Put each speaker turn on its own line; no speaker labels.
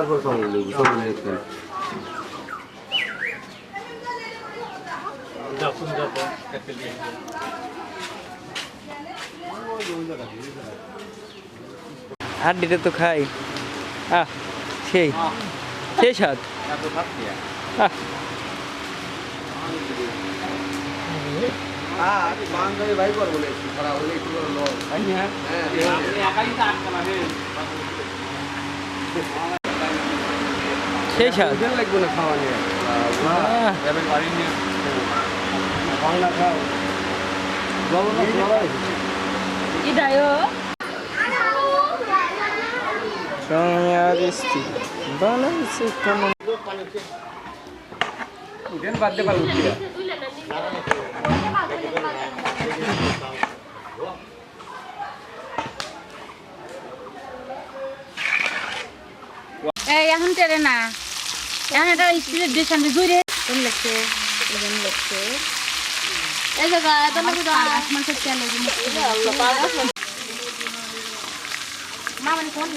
তারপর সঙ্গে নেব সঙ্গে নেব
হাড্ডিটা তো খাই সেই সেই স্বাদ
ভাই করবো না একটু খারাপ হলে একটু
সেই স্বাদ
লাগবে না খাওয়া নিয়ে খাও
বানাইছে কেমন
উঠেন বাদ দে পারবো
এই এখন টেরে না এখন এটা স্পিডের দিয়ে সামনে ঘুরে কোন লাগছে কোন লাগছে এই জায়গা এত না বুঝা আসমান সব চলে মামা কোন